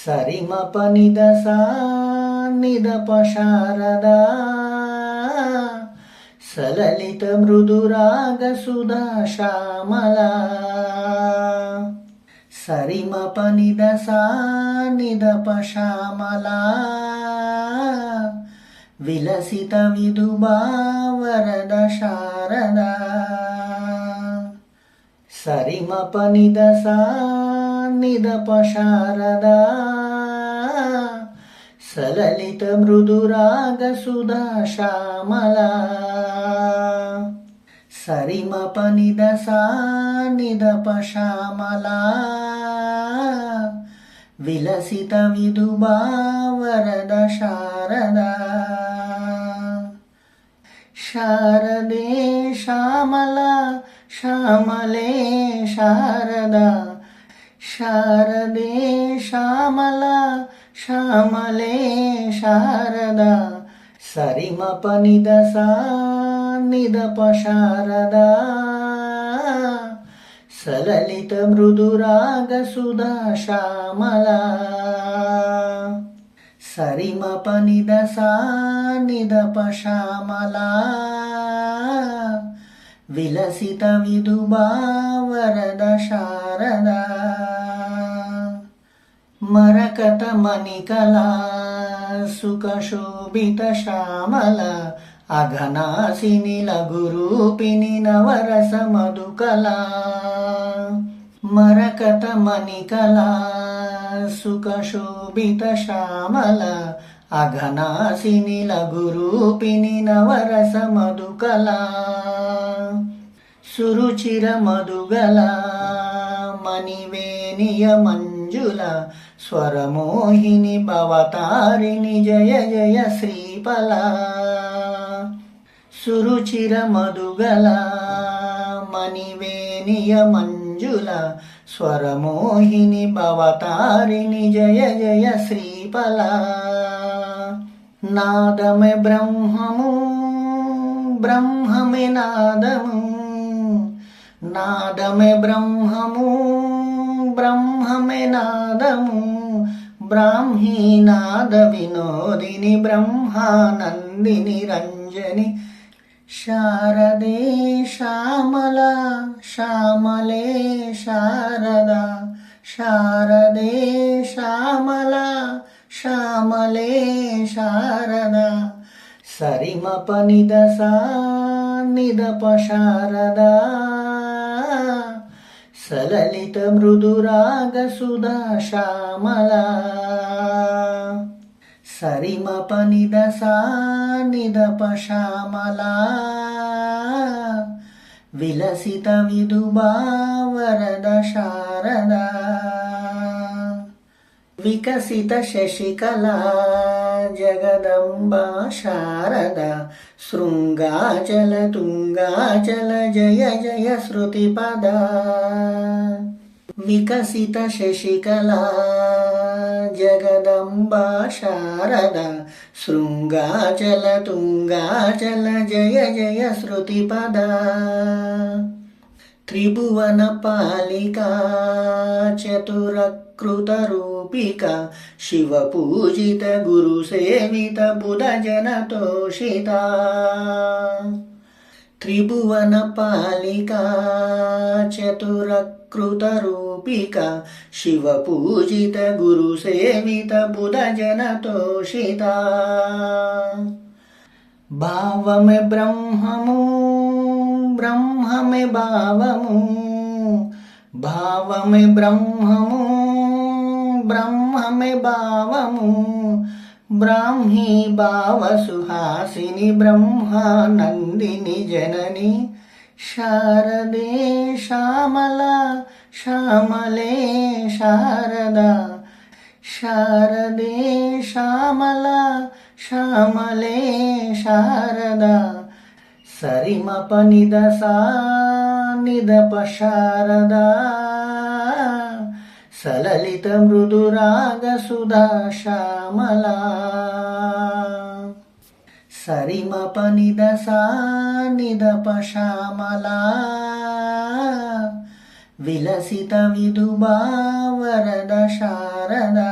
సరిమ పనిద సా నిద పశారదా సలలిత మృదురాగ సుధా శ్యామలా సరిమ పనిద సా నిద పశామలా విలసిత విదుబా వరద శారదా సరిమ పనిద సా నిద పశారదా సలలిత మృదురాగ సుధా శ్యామలా సరిమ పనిద సా నిద పశామలా విలసిత విదుబా వరద శారదా శారదే శ్యామలా శ్యామలే శారదా శారదే శ్యామలా శ్యామలే శారదా సరిమ పనిద సా నిద పశారదా సలలిత మృదురాగ సుధా శ్యామలా సరిమ పనిద సా నిద పశామలా విలసిత విదుబా వరద శారదా మరకత మణికలా సుఖ శోభిత శ్యామల అఘనాసిని లఘురూపిణి నవరస మధుకలా మరకత మణికలా సుఖ శోభిత శ్యామల అఘనాసిని లఘురూపిణి నవరస మధుకలా సురుచిర మధుగల మణివేణియ మంజుల స్వరమోహిని భవతారిణి జయ జయ శ్రీఫలా సురుచిర మధుగల మణివేణియ మంజుల స్వరమోహిని భవతారిణి జయ జయ శ్రీఫలా నాదమే బ్రహ్మము బ్రహ్మమే నాదము నాదమే బ్రహ్మము బ్రహ్మమే నాదము బ్రాహ్మీ నాద వినోదిని బ్రహ్మానందిని రంజని శారదే శ్యామలా శ్యామలే శారదా శారదే శ్యామలా శ్యామలే శారదా సరిమ పనిద సా నిద పశారదా సలలిత మృదురాగ సుధా శ్యామలా సరిమ పనిద సా నిద పశామలా విలసిత విదుబా వరద శారదా వికసిత శశికళా జగదంబా శారదా శృంగాచల తుంగాచల జయ జయ శృతిపదా వికసిత శశికళా జగదంబా శారదా శృంగాచల తుంగాచల జయ జయ శృతిపదా త్రిభువన పాలికా చతురకృత రూపిక శివ పూజిత గురు సేవిత బుధ జన తోషిత త్రిభువన పాలికా చతురకృత రూపిక శివ పూజిత గురు సేవిత బుధ జన తోషిత భావమే బ్రహ్మము బ్రహ్మమే భావము భావమే బ్రహ్మము బ్రహ్మమే భావము బ్రాహ్మీ భావ సుహాసిని బ్రహ్మానందిని జనని శారదే శ్యామలా శ్యామలే శారదా శారదే శ్యామలా శ్యామలే శారదా సరిమ పనిద సా నిద పశారదా సలలిత మృదురాగ సుధా శ్యామలా సరిమ పనిద సా నిద పశామలా విలసిత విధుబా వరద శారదా